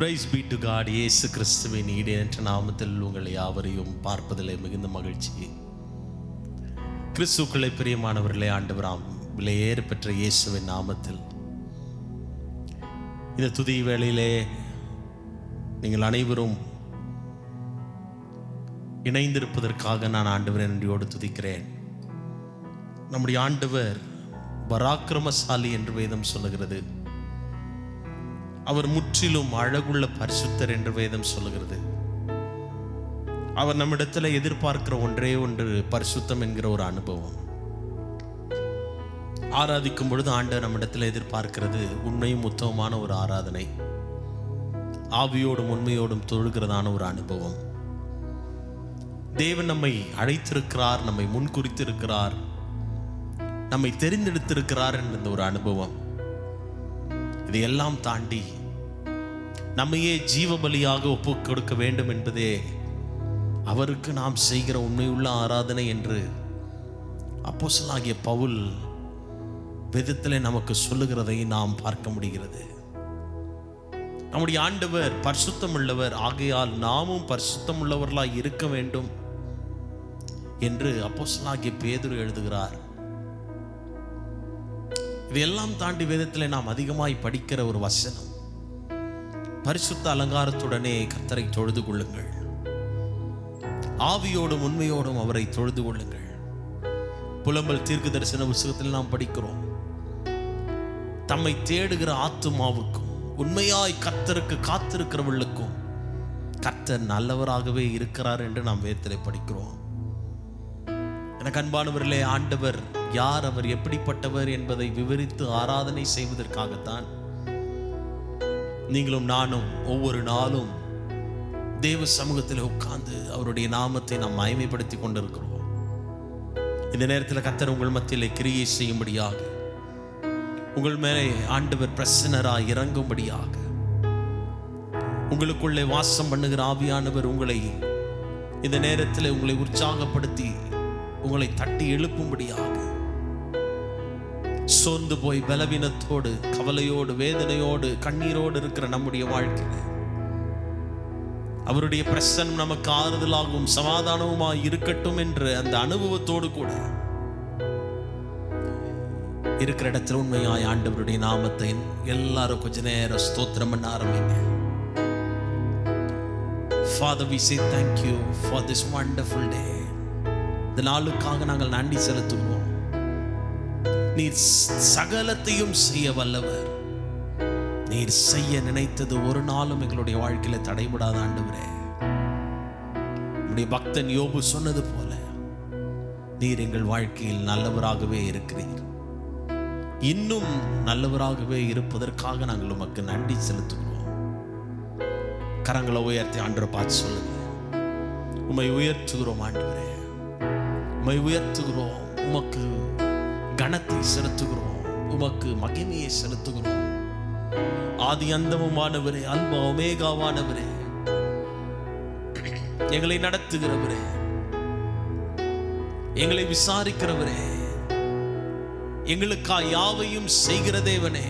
Price B to God. இயேசு கிறிஸ்துவின் ஈடேற்ற நாமத்தில் உங்களை யாவரையும் பார்ப்பதிலே மிகுந்த மகிழ்ச்சி. கிறிஸ்துக்களை பிரியமானவர்களே, ஆண்டவராம் விலையேறு பெற்ற இயேசுவின் நாமத்தில் இந்த துதி வேளையிலே நீங்கள் அனைவரும் இணைந்திருப்பதற்காக நான் ஆண்டவரை நன்றியோடு துதிக்கிறேன். நம்முடைய ஆண்டவர் பராக்கிரமசாலி என்று வேதம் சொல்லுகிறது. அவர் முற்றிலும் அழகுள்ள பரிசுத்தர் என்று வேதம் சொல்லுகிறது. அவர் நம்மிடத்தில் எதிர்பார்க்கிற ஒன்றே ஒன்று பரிசுத்தம் என்கிற ஒரு அனுபவம். ஆராதிக்கும் பொழுது ஆண்டவர் நம்மிடத்தில் எதிர்பார்க்கிறது உண்மையும் உத்தமமான ஒரு ஆராதனை, ஆவியோடும் உண்மையோடும் தொழுகிறதான ஒரு அனுபவம். தேவன் நம்மை அழைத்திருக்கிறார், நம்மை முன்குறித்திருக்கிறார், நம்மை தெரிந்தெடுத்திருக்கிறார் என்ற ஒரு அனுபவம். இதையெல்லாம் தாண்டி நம்மையே ஜீவ பலியாக ஒப்பு கொடுக்க வேண்டும் என்பதே அவருக்கு நாம் செய்கிற உண்மையுள்ள ஆராதனை என்று அப்போஸ்தலனாகிய பவுல் வேதத்திலே நமக்கு சொல்லுகிறதை நாம் பார்க்க முடிகிறது. நம்முடைய ஆண்டவர் பரிசுத்தம் உள்ளவர், ஆகையால் நாமும் பரிசுத்தம் உள்ளவர்களாய் இருக்க வேண்டும் என்று அப்போஸ்தலனாகிய பேதுரு எழுதுகிறார். இதையெல்லாம் தாண்டி வேதத்தில் நாம் அதிகமாய் படிக்கிற ஒரு வசனம், பரிசுத்த அலங்காரத்துடனே கர்த்தரை தொழுது கொள்ளுங்கள், ஆவியோடும் உண்மையோடும் அவரை தொழுது கொள்ளுங்கள். புலம்பல் தீர்க்க தரிசன புத்தகத்தில் நாம் படிக்கிறோம், தம்மை தேடுகிற ஆத்துமாவுக்கும் உண்மையாய் கர்த்தருக்கு காத்திருக்கிறவர்களுக்கும் கர்த்தர் நல்லவராகவே இருக்கிறார் என்று நாம் வேதத்திலே படிக்கிறோம். எனக்கு அன்பானவர்களே, ஆண்டவர் யார், அவர் எப்படிப்பட்டவர் என்பதை விவரித்து ஆராதனை செய்வதற்காகத்தான் நீங்களும் நானும் ஒவ்வொரு நாளும் தேவ சமூகத்தில் உட்கார்ந்து அவருடைய நாமத்தை நாம் மகிமைப்படுத்தி கொண்டிருக்கிறோம். இந்த நேரத்தில் கர்த்தர் உங்கள் மத்தியிலே கிரியை செய்யும்படியாக, உங்கள் மேலே ஆண்டவர் பிரசன்னராய் இறங்கும்படியாக, உங்களுக்குள்ளே வாசம் பண்ணுகிற ஆவியானவர் உங்களை இந்த நேரத்தில் உங்களை உற்சாகப்படுத்தி உங்களை தட்டி எழுப்பும்படியாக, சோர்ந்து போய் பலவீனத்தோடு கவலையோடு வேதனையோடு கண்ணீரோடு இருக்கிற நம்முடைய வாழ்க்கையில் அவருடைய பிரசன்னம் நமக்கு ஆறுதலாகவும் சமாதானமுமாய் இருக்கட்டும் என்ற அந்த அனுபவத்தோடு கூட இருக்கிற இடத்துல உண்மையாய் ஆண்டவருடைய நாமத்தை எல்லாரும் கொஞ்ச நேரம் ஸ்தோத்திரம் பண்ண ஆரம்பிங்க. Father, we say thank you for this wonderful day. இந்த நாளுக்காக நாங்கள் நன்றி செலுத்துகிறோம். நீர் சகலத்தையும் செய்ய வல்லவர். நீர் செய்ய நினைத்தது ஒரு நாளும் எங்களுடைய வாழ்க்கையில தடைபடாத ஆண்டவரே. நம்முடைய பக்தன் யோபு சொன்னது போல நீர் எங்கள் வாழ்க்கையில் நல்லவராகவே இருக்கிறீர். இன்னும் நல்லவராகவே இருப்பதற்காக நாங்கள் உமக்கு நன்றி செலுத்துகிறோம். கரங்களை உயர்த்தி ஆண்டவரை பார்த்து சொல்லுங்க, உம்மை உயர்த்துகிறோம் ஆண்டவரே, உம்மை உயர்த்துகிறோம், உமக்கு கனத்தை செலுத்துகிறோம், உமக்கு மகிமையை செலுத்துகிறோம். ஆதி அந்தமுமானவரே, அல்பா ஒமேகாவானவரே, எங்களை நடத்துகிறவரே, எங்களை விசாரிக்கிறவரே, எங்களுக்காக யாவையும் செய்கிற தேவனே,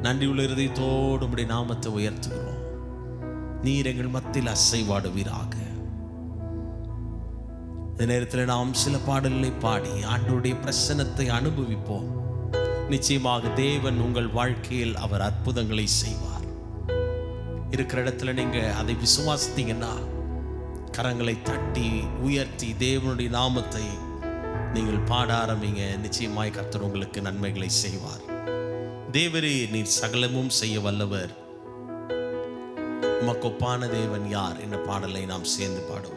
நன்றியுள்ள இருதயத்தோடு உம்முடைய நாமத்தை உயர்த்துகிறோம். நீர் எங்கள் மத்தியில் அசைவாடுவீராக. இந்த நேரத்தில் நாம் சில பாடல்களை பாடி ஆண்டவருடைய பிரசன்னத்தை அனுபவிப்போம். நிச்சயமாக தேவன் உங்கள் வாழ்க்கையில் அவர் அற்புதங்களை செய்வார். இருக்கிற இடத்துல நீங்க அதை விசுவாசித்தீங்கன்னா கரங்களை தட்டி உயர்த்தி தேவனுடைய நாமத்தை நீங்கள் பாட ஆரம்பிங்க. நிச்சயமாய் கர்த்தர் உங்களுக்கு நன்மைகளை செய்வார். தேவரே, நீர் சகலமும் செய்ய வல்லவர், உமக்கு ஒப்பான தேவன் யார் என்ற பாடலை நாம் சேர்ந்து பாடுவோம்.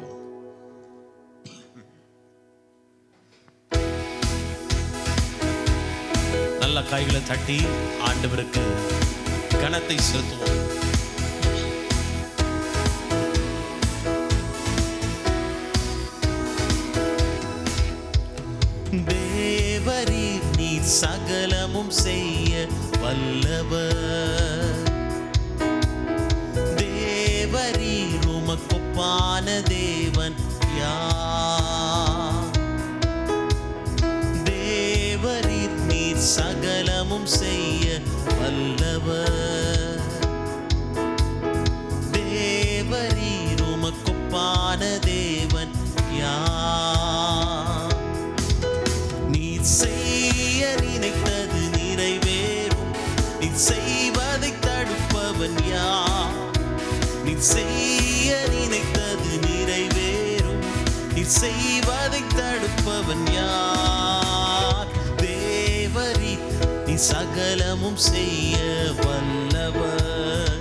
நல்ல கைகளை தட்டி ஆண்டவருக்கு கனத்தை செலுத்துவோம். தேவரீர் நீர் சகலமும் செய்ய வல்லவர். தேவரீர் உமக்கொப்பான தேவன் யார்? தேவரீர் நீர் சகலமும் செய்ய வல்லவர். செய்வதை தடுப்பவன் யார்? நீ செய்ய நினைத்தது நிறைவேறும். நீ செய்வதை தடுப்பவன் யார்? தேவரீ நீ சகலமும் செய்ய வல்லவர்.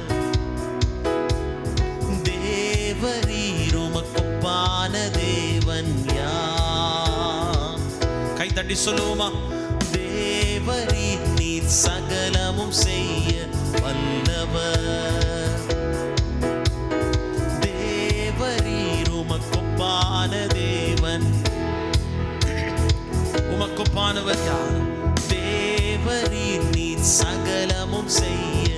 தேவரீர் உமக்கொப்பான தேவன் யார்? கை தட்டி சொல்லுவோமா? தேவரீர் நீர் சகலமும் செய்ய வல்லவர். தேவரீர் உமக்கொப்பான தேவன். உமக்கொப்பானவர் யார்? தேவரீர் நீர் சகலமும் செய்ய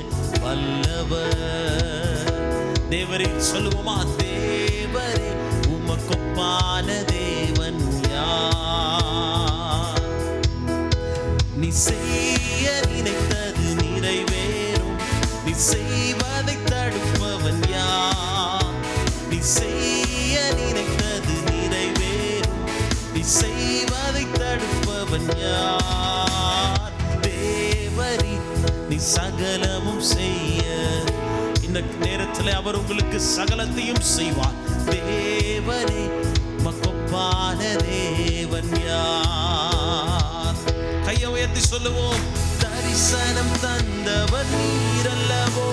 வல்லவர். தேவரீர் சொல்லுவோமா? தேவரே உமக்கொப்பான தேவன் யார்? நீ செய்ய நினைத்தது நிறைவேறும். நீ செய்வதை தடுப்பவன் யார்? நீ செய்ய நினைத்தது நிறைவேறும். நீ செய்வதை தடுப்பவன் யார்? தேவரீ நீ சகலமும் செய்ய. இந்த நேரத்தில் அவர் உங்களுக்கு சகலத்தையும் செய்வார். தேவனே உமக்கொப்பான தேவன் யார்? கையை உயர்த்தி சொல்லுவோம். தரிசனம் தந்தவர் நீரல்லவோ,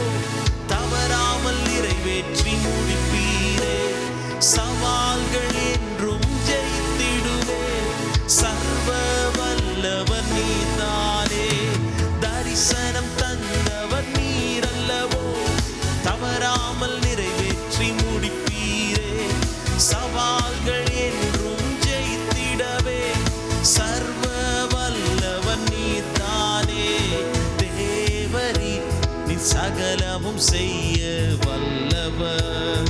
தவறாமல் நிறைவேற்றி முடிப்பீரே. சவால்கள் என்றும் ஜெயித்திடுவே, சர்வ வல்லவர் நீதானே. தரிசனம் தந்தவர் நீரல்லவோ, தவறாமல் நிறைவேற்றி முடிப்பீரே. சவால்கள் என்றும் ஜெயித்திடவே, சர்வ வல்லவன் நீதானே. தேவரீ நீ சகலமும் செய்ய வல்லவர்.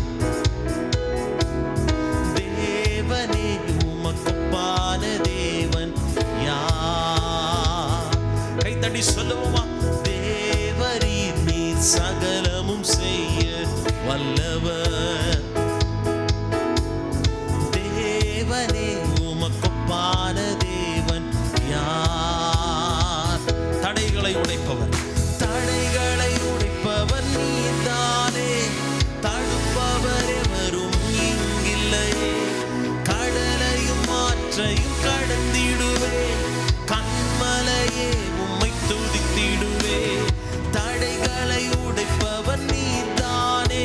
தேவனே உமக்கொப்பான தேவன் யார்? கை தட்டி சொல்லுவோமா? தேவரீர் நீர் சகலமும் செய்ய வல்லவர். தேவனே உமக்கொப்பான தேவன் யார்? தடைகளை உடைப்பவர். தடைகளை உடைப்பவர் நீதானே. தடுப்பவர் எவரும் இங்கில்லையே. கடலையும் ஆற்றையும் கடந்திடுவே, கண்மலையே உம்மை துதித்திடுவே. தடைகளை உடைப்பவர் நீதானே.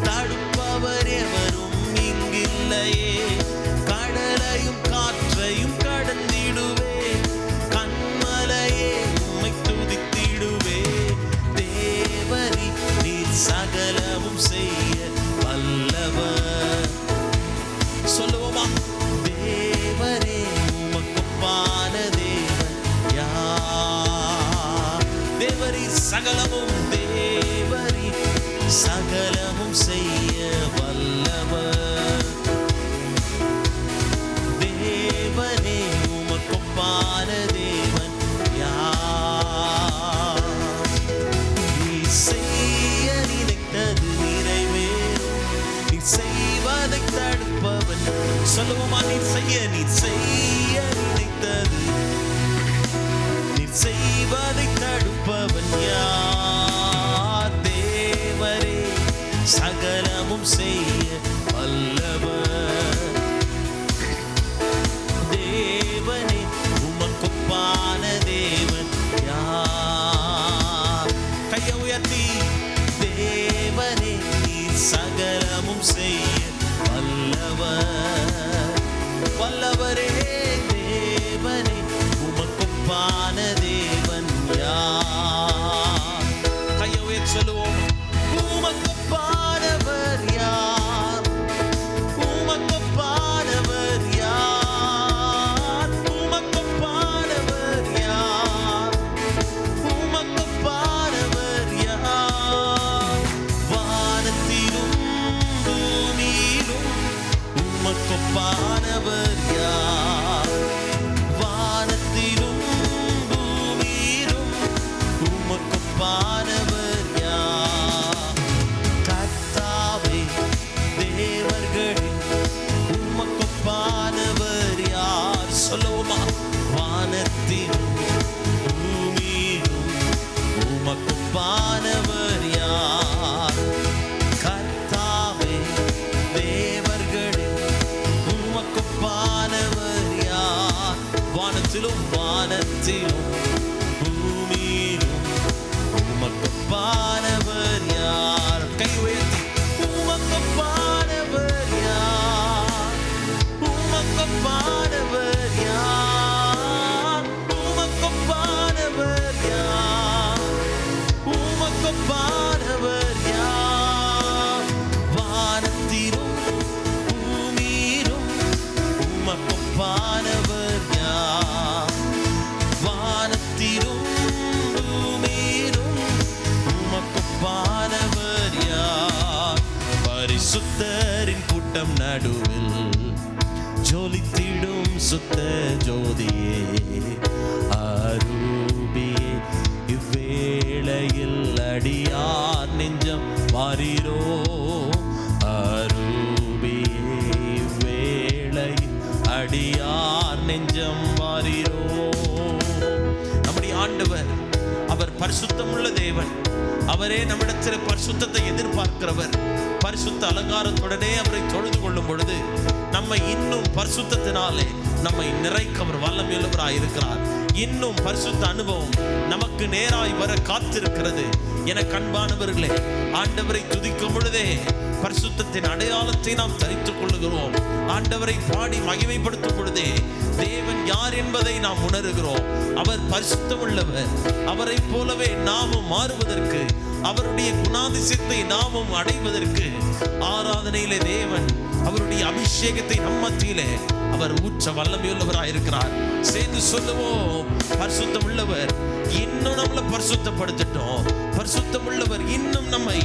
தடுப்பவர் எவரும் இங்கில்லையே. கடலையும் காற்றையும் கடந்திடுவே, கண்மலையே உம்மை துதித்திடுவே. தேவரீ நீர் சகலமும் செய்ய வல்லவர். சொல்லுவோமா? தேவரே உமக்கொப்பான தேவன் யார்? தேவரீ சகலமும், தேவரீ சகலமும் செய்ய வல்லவர். தேவனே உமக்கொப்பான தேவன் யார்? நீ செய்ய நினைத்தது நிறைவேறும். நீ செய்வதை தடுப்பவன். சொல்லுவோமா? நீ செய்ய நினைத்தது, நீ செய்வதை தடுப்பவன் யார்? தேவரே சகலமும் செய்ய வல்லவர். தேவனே உமக்கொப்பான தேவன் யார்? கையை உயர்த்தி. தேவனே நீர் சகலமும் செய்ய வல்லவர். வல்லவரே தேவனே உமக்கொப்பான தேவன் யார்? கையை உயர்த்தி சொல்லுவோம். உமக்கொப்பானவர் யார்? உமக்கொப்பானவர் யார்? உமக்கொப்பானவர் யார்? உமக்கொப்பானவர் யார்? வானத்திலும் பூமியிலும் உமக்கொப்பானவர் யார்? வானத்திலும் பூமியிலும் உமக்கொப்பானவர் யார்? கர்த்தாவே தேவர்களில் உமக்கொப்பானவர் யார்? சொல்லுவோமா? வானத்திலும் பூமியிலும் வானத்திலும் பூமியிலும் உமக்கொப்பானவர் யார்? கை உயர்த்தி உமக்கொப்பானவர் யார்? உமக்கொப்பானவர் யார்? உமக்கொப்பானவர் யார்? உமக்கொப்பானவர் யார்? வானத்திலும் பூமியிலும் உமக்கொப்பானவர் யார்? வானத்திலும் பூமியிலும் உமக்கொப்பானவர் யார்? பரிசுத்தரின் கூட்டம் நடுவில் ஜொலித்திடும் சுத்த ஜோதியே, அரூபியே, இவ்வேளையில் அடியார் நெஞ்சம் வாரீரோ. அரூபியே, இவ்வேளையில் அடியார் நெஞ்சம் வாரீரோ. நம்முடைய ஆண்டவர் அவர் பரிசுத்தமுள்ள தேவன். அவரே நம்மிடத்தில் பரிசுத்தத்தை எதிர்பார்க்கிறவர். பரிசுத்த அலங்காரத்துடனே அவரை தொழுது கொள்ளும் பொழுது நம்மை இன்னும் பரிசுத்தத்தினாலே நம்மை நிறைக்க அவர் வல்லமையுள்ளவராய் இருக்கிறார். இன்னும் பரிசுத்த அனுபவம் நமக்கு நேராய் வர காத்திருக்கிறது. என அன்பானவர்களே, ஆண்டவரை துதிக்கும் பொழுதே பரிசுத்தத்தின் அடையாளத்தை நாம் தரித்துக் கொள்ளுகிறோம். ஆண்டவரை பாடி மகிமைப்படுத்தும் பொழுதே தேவன் யார் என்பதை நாம் உணர்கிறோம். அவர் பரிசுத்தம் உள்ளவர். அவரை போலவே நாமும் மாறுவதற்கு, அவருடைய குணாதிசயத்தை நாமும் அடைவதற்கு ஆராதனையிலே தேவன் அவருடைய அபிஷேகத்தை நம் மத்தியிலே அவர் ஊற்ற வல்லமையுள்ளவராயிருக்கிறார். சேர்ந்து சொல்லுவோம், பரிசுத்தம் உள்ளவர் இன்னும் நம்மளை பரிசுத்தப்படுத்தட்டும். பரிசுத்தம் உள்ளவர் இன்னும் நம்மை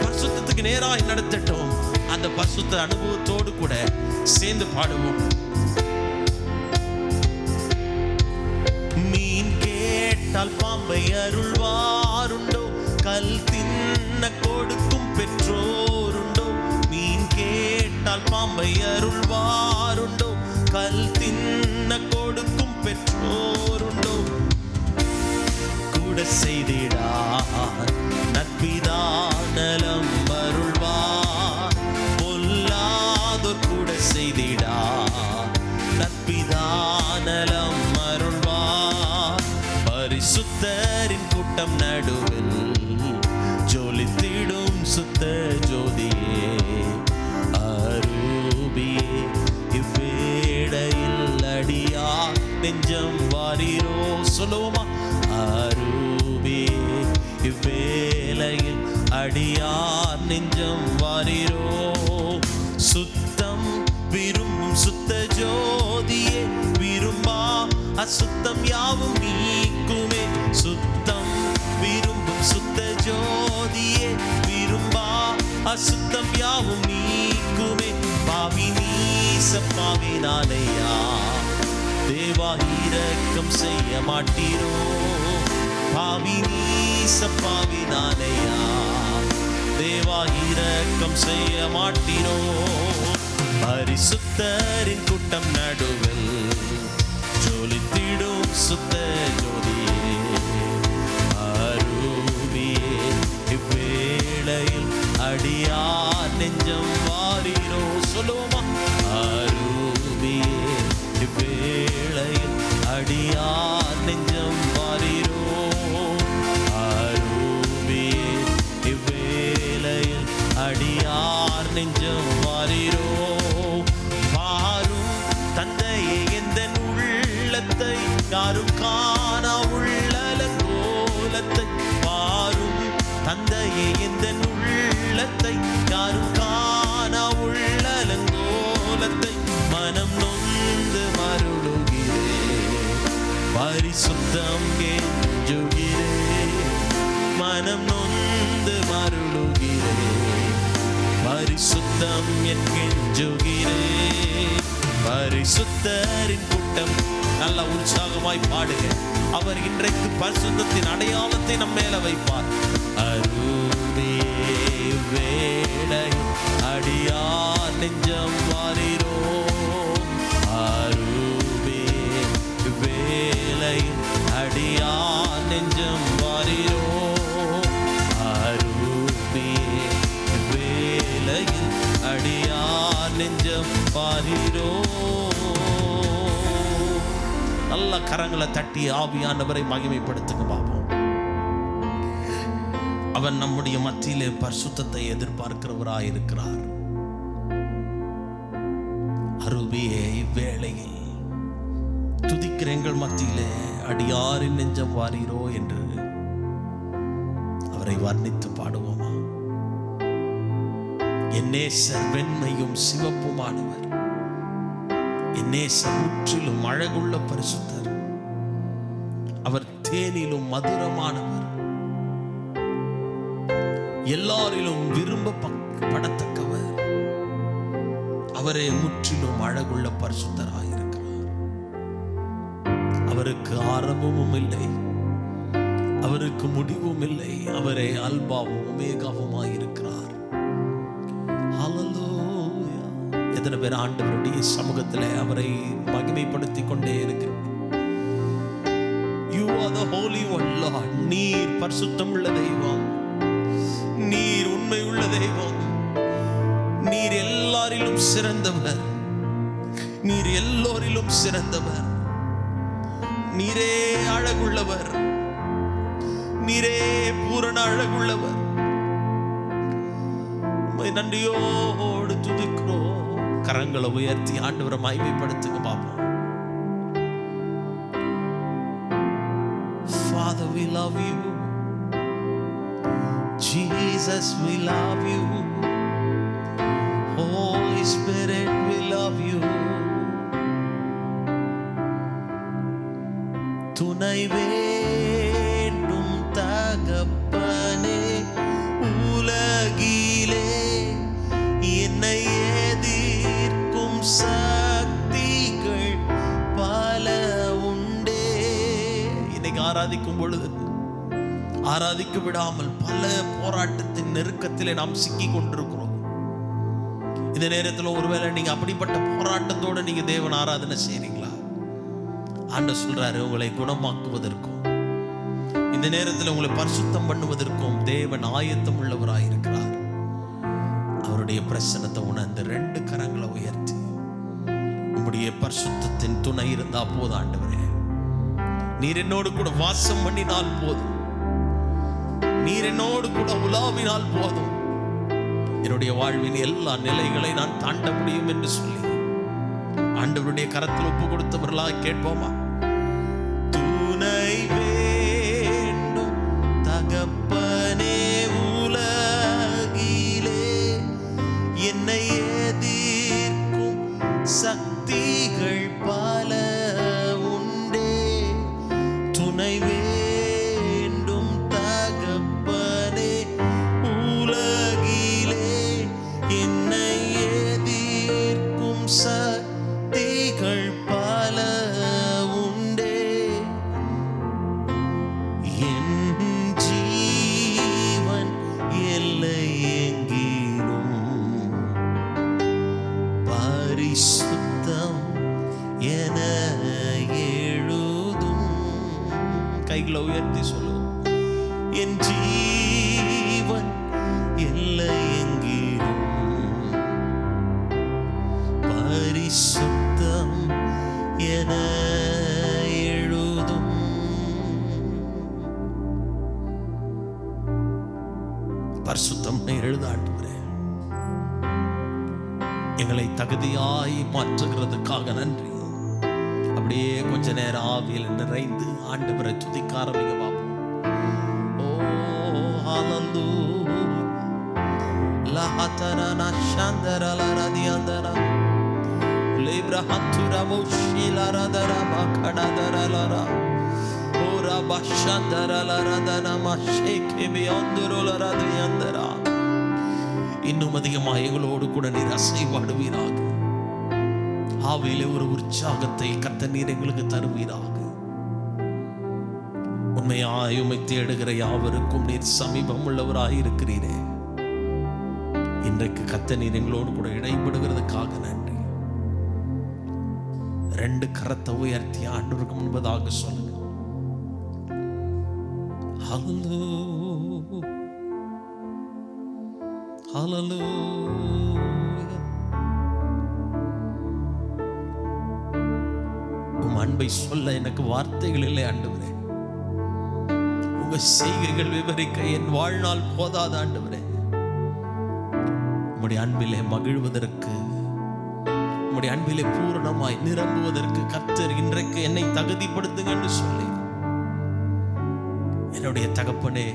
பரிசுத்தத்துக்கு நேராக நடத்தட்டும். அந்த பரிசுத்த அனுபவத்தோடு கூட சேர்ந்து பாடுவோம். மீன் கேட்டால் பாம்பை அருள்வாருண்டோ, கல் தின்ன கொடுக்கும் பெற்றோருண்டோ. மீன் கேட்டால் பாம்பை அருள்வாருண்டோ, கல் தின்ன கொடுக்கும் பெற்றோருண்டோ. கூட செய்திடார் நற்பிதா நலம் அருள்வார், பொல்லாதோர் கூட செய்திடார் நற்பிதா நலம் அருள்வார். பரிசுத்தரின் கூட்டம் நடுவில் ஜொலித்திடும் சுத்த ஜோதியே, அரூபியே, இவ்வேளையில் அடியார் நெஞ்சம் வாரீரோ. சொல்லுவோமா? அரூபியே, இவ்வேளையில் அடியார் நெஞ்சம் வாரீரோ. சுத்தம் விரும்பும் சுத்த ஜோதியே, விரும்பா அசுத்தம் யாவும் நீக்குமே. சுத்தம் விரும்பும் சுத்த ஜோதியே, விரும்பா அசுத்தம் யாவும் நீக்குமே. பாவி நீச பாவினாலையா தேவா இரக்கம் செய்ய மாட்டீரோ. பாவி நீச பாவினாலையா தேவா இரக்கம் செய்ய மாட்டீரோ. பரிசுத்தரின் கூட்டம் நடுவில் ஜொலித்திடும் சுத்த ஜோதியே, அரூபியே, இவ்வேளையில் அடியார் நெஞ்சம் வாரீரோ. சொல்லுவோமா? அரூபியே, இவ்வேளையில் அடியார் நெஞ்சம் வாரீரோ. அரூபியே, இவ்வேளையில் அடியார் நெஞ்சம் வாரீரோ. பாரும் தந்தையே எந்தன் உள்ளத்தை, யாரும் காணா உள்ளலங்கோலத்தை. பாரும் தந்தையே எந்தன் உள்ளத்தை, யாரும் காணா உள்ளலங்கோலத்தை. மனம் நொந்து மருளுகிறேன், பரிசுத்தம் கெஞ்சுகிறேன். மனம் நொந்து மருளுகிறேன், பரிசுத்தம் என் கெஞ்சுகிறேன். பரிசுத்தரின் கூட்டம். நல்ல உற்சாகமாய் பாடுங்க. அவர் இன்றைக்கு பரிசுத்தத்தின் அடையாளத்தை நம் மேல வைப்பார். அரூபியே, வேளை அடியார் நெஞ்சம் வாரீரோ. அரூபியே, வேளை அடியார் நெஞ்சம் வாரீரோ. அரூபியே, வேளையில் அடியார் நெஞ்சம் வாரீரோ. நல்ல கரங்களை தட்டி ஆவியானவரை மகிமைப்படுத்துங்க பாப்போம். அவன் நம்முடைய மத்தியிலே பரிசுத்தத்தை எதிர்பார்க்கிறவராய் இருக்கிறார். அருவியே, இவ்வேளையில் துதிக்கிற எங்கள் மத்தியிலே அடியாரின் நெஞ்சம் வாரீரோ என்று அவரை வர்ணித்து பாடுவோமா? என் நேசர் வெண்மையும் சிவப்புமானவர், என் நேசர் முற்றிலும் அழகுள்ள பரிசுத்தர், அவர் தேனிலும் மதுரமானவர், எல்லாரிலும் விரும்பப்படத்தக்கவர், அவரே முற்றிலும் அழகுள்ள பரிசுத்தராயிருக்கிறார். அவருக்கு ஆரம்பமும் இல்லை, அவருக்கு முடிவும் இல்லை. அவரே அல்பாவும் ஒமேகாவுமாயிருக்கிறார். ஹல்லேலூயா. எத்தனை பேர் ஆண்டவருடைய சமூகத்தில் அவரை மகிமைப்படுத்தி கொண்டே இருக்கிறார்? You are the holy one, Lord. நீர் பரிசுத்தம் உள்ள தெய்வம், நீர் உண்மை உள்ள தெய்வம், நீர் எல்லாரிலும் சிறந்தவர், நீர் எல்லோரிலும் சிறந்தவர், நீரே அழகுள்ளவர், நீரே பூரண அழகுள்ளவர். நன்றியோடு துதிக்கிறோம். கரங்களை உயர்த்தி ஆண்டவரை மகிமைப்படுத்துங்க பாப்போம். Father, we love you. Jesus, we love you. Holy Spirit, we love you. துணை வேண்டும் தகப்பனே, உலகிலே என்னை எதிர்க்கும் சக்திகள் பல உண்டே. இன்னைக்கு ஆராதிக்கும் பொழுது ஆராதிக்க விடாமல் பல போராட்டத்தின் நெருக்கத்திலே நாம் சிக்கி கொண்டிருக்கிறோம். இந்த நேரத்தில் ஒருவேளை நீங்க அப்படிப்பட்ட போராட்டத்தோடு நீங்க தேவன் ஆராதனை செய்றீங்களா? ஆண்டவர் சொல்றாரு, உங்களை குணமாக்குவதற்கும் இந்த நேரத்தில் உங்களை பரிசுத்தம் பண்ணுவதற்கும் தேவன் ஆயத்தம் உள்ளவராயிருக்கிறார். அவருடைய பிரசன்னத்தை உணர்ந்து 2 கரங்களை உயர்த்தி உங்களுடைய பரிசுத்தத்தின் துணை இருந்தா போதும். ஆண்டவரே, நீர் என்னோடு கூட வாசம் பண்ணினால் போதும், நீர் என்னோடு கூட உலாவினால் போதும், என்னுடைய வாழ்வின் எல்லா நிலைகளை நான் தாண்ட முடியும் என்று சொல்லி ஆண்டவருடைய கரத்தில் ஒப்பு கொடுத்தவர்களாக கேட்போமா? துணை வேண்டும் தகப்பனே, உலகிலே என்னை எதிர்க்கும் சக்திகள் பல உண்டே. துணை வேண்டும் தகப்பனே, உலகிலே என்னை எதிர்க்கும் சக்திகள் பல உண்டே. என் ஜீவன் எல்லை எங்கிலும் பரிசுத்தம் என எழுதும். கைகளை உயர்த்தி சொல்லுவோம். என் ஜீவன் எல்லை எங்கிலும் பரிசுத்தம் என எழுதும். பரிசுத்தம் எழுத ஆண்டவரே, எங்களை தகுதியாய் மாற்றுகிறதுக்காக நன்றி. அப்படியே கொஞ்ச நேரம் ஆவியில் நிறைந்து ஆண்டவரை துதிக்க ஆரம்பிங்க பாப்போம். ஓ ஹல்லேலூயா, லஹதரனா ஷந்தரலா ரதியந்தரா லிப்ரஹத்துரா முஷிலரதரா மகடதரலரா ஓரா பஷந்தரலரதனா மஷேகேபியந்தரலரதியந்தரா. இன்னும் அதிகமாக எங்களோடு கூட நீர் அசைவாடுவீராக. ஆவியிலே ஒரு உற்சாகத்தை கர்த்தர் நீர் எங்களுக்கு தருவீராக. உண்மையாய் உம்மை தேடுகிற யாவருக்கும் நீர் சமீபம் உள்ளவராய் இருக்கிறீரே. இன்றைக்கு கர்த்தர் நீர் எங்களோடு கூட இடைப்படுகிறதுக்காக நன்றி. 2 கரத்தை உயர்த்தி ஆண்டவருக்கு முன்பதாக சொல்லுங்க. ஹல்லேலூயா, ஹல்லேலூயா. உம் அன்பை சொல்ல எனக்கு வார்த்தைகள் இல்லை ஆண்டவரே. உங்க செய்கைகள் விவரிக்க என் வாழ்நாள் போதாத ஆண்டவரே. உம்முடைய அன்பிலே மகிழ்வதற்கு, உம்முடைய அன்பிலே பூரணமாய் நிரம்புவதற்கு கர்த்தர் இன்றைக்கு என்னை தகுதிப்படுத்துங்க என்று சொல்லி, என்னுடைய தகப்பனே,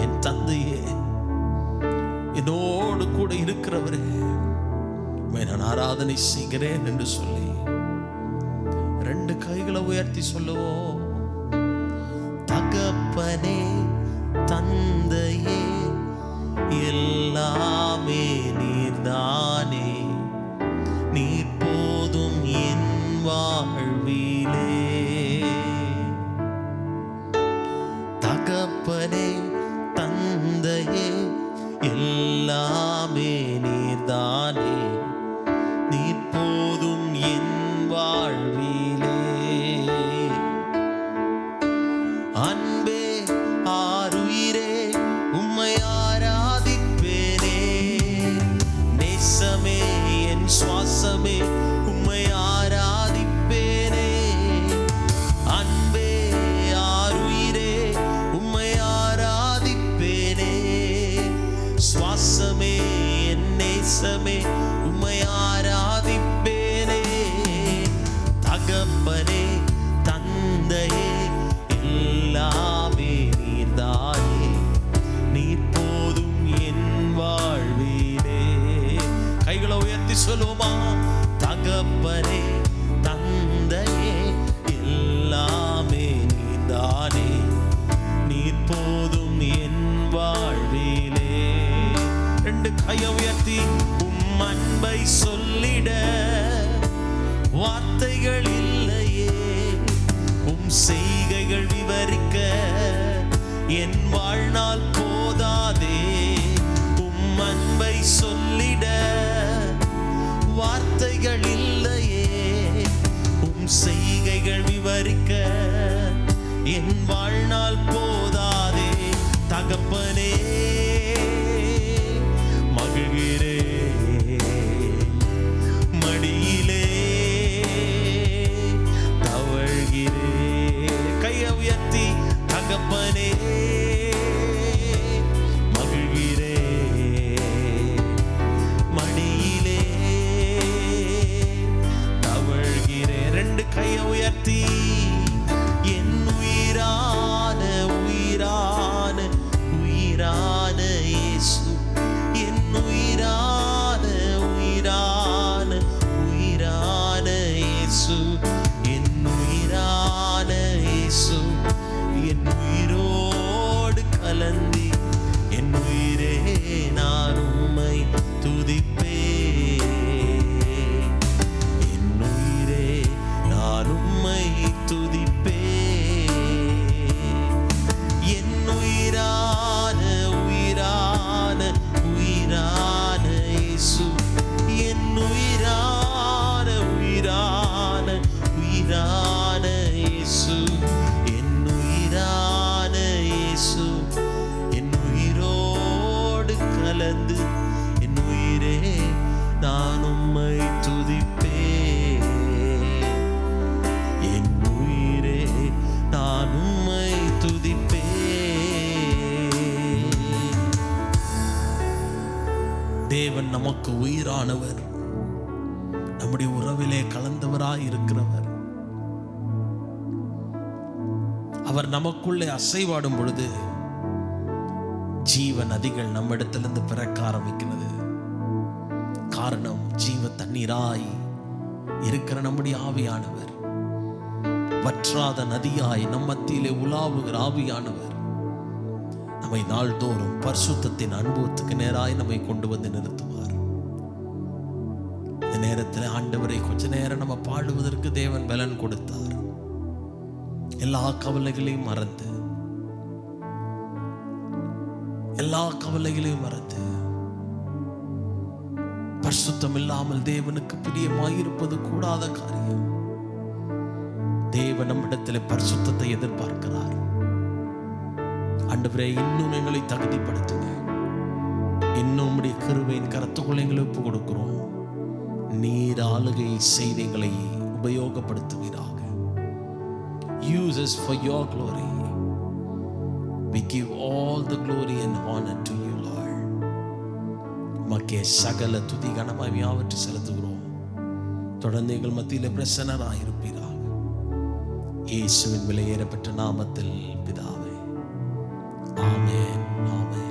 என் தந்தையே, என்னோடு கூட இருக்கிறவரே, நான் ஆராதனை செய்கிறேன் என்று சொல்லி 2 கைகளை உயர்த்தி சொல்லுவோம். தகப்பனே, தந்தையே, எல்லாமே நீர்தானே, நீர் போதும் என் வாழ்விலே. தகப்பனே, தந்தையே, எல்லாமே நீர்தானே, நீர் போதும் என் வாழ்விலே. அன்பே ஆருயிரே, உம்மை ஆராதிப்பேனே. நேசமே என் சுவாசமே, உம்மை ஆராதிப்பேனே. அன்பே ஆருயிரே, உம்மை ஆராதிப்பேனே. சுவாசமே என் நேசமே, உம்மை ஆராதிப்பேனே. தகப்பனே, தந்தையே, எல்லாமே நீர்தானே, நீர் போதும் என் வாழ்விலே. கைகளை உயர்த்தி சொல்லுவோமா? தகப்பனே, தந்தையே, எல்லாமே நீர்தானே, நீர் போதும் என் வாழ்விலே. 2 கையை உயர்த்தி உம் அன்பை சொல்லிட வார்த்தைகள் இல்லையே, உம் செய்கைகள் விவரிக்க என் வாழ்நாள் போதாதே. உம் அன்பை சொல்லிட வார்த்தைகள் இல்லையே, உம் செய்கைகள் விவரிக்க என் வாழ்நாள் போதாதே. தகப்பனே, மகிழ்கிறே மடியிலே தவழ்கிறே. கையை உயர்த்தி தகப்பனே, மகிழ்கிறே மடியிலே தவழ்கிறே. 2 கையை உயர்த்தி என் உயிரான உயிரான உயிரான இயேசு, என் உயிரான உயிரான உயிரான இயேசு, என் உயிரான இயேசு, என் உயிரோடு கலந்தி என் உயிரே நான் உம்மை துதிப்பேன். என் உயிரே நான் உம்மை துதிப்பேன். என் உயிரான உயிரான உயிரான இயேசு, என் உயிரான உயிரான உயிரான இயேசு, என் உயிரான இயேசு, என் உயிரோடு கலந்து என் உயிரே நான் உம்மை துதிப்பேன். என் உயிரே நான் உம்மை துதிப்பேன். தேவன் நமக்கு உயிரானவர், நம்முடைய உறவிலே கலந்தவராய் இருக்கிறவர். அவர் நமக்குள்ளே அசைவாடும் பொழுது ஜீவ நதிகள் நம்மிடத்திலிருந்து பிறக்க ஆரம்பிக்கிறது. காரணம், ஜீவ தண்ணீராய் இருக்கிற நம்முடைய ஆவியானவர், வற்றாத நதியாய் நம் மத்தியிலே உலாவுகிற ஆவியானவர் நம்மை நாள்தோறும் பரிசுத்தத்தின் அனுபவத்துக்கு நேராய் நம்மை கொண்டு வந்து நிறுத்துவார். இந்த நேரத்தில் ஆண்டவரை கொஞ்ச நேரம் நம்ம பாடுவதற்கு தேவன் பலன் கொடுத்தார். எல்லா கவலைகளையும் மறந்து, எல்லா கவலைகளையும் மறந்து, பரிசுத்தம் இல்லாமல் தேவனுக்கு பிரியமாயிருப்பது கூடாத காரியம். தேவன் நம்மிடத்தில் பரிசுத்தத்தை எதிர்பார்க்கிறார். ஆண்டவரே, இன்னும் எங்களை தகுதிப்படுத்துங்க. இன்னும் உம்முடைய கிருபையின் கரத்துக்குள்ள எங்களை ஒப்பு கொடுக்கிறோம். நீர் ஆளுகை செய்திகளை உபயோகப்படுத்துவீராக. Use us for your glory. We give all the glory and honor to you, Lord. மக்கே சகல துதி கனமாய் யாவற்றை செலுத்துகிறோம். தொடர்ந்து எங்கள் மத்தியில் பிரசன்னராயிருப்பீராக. இயேசுவின் விலையேறப்பட்ட நாமத்தில் பிதாவே, ஆமென், ஆமென்.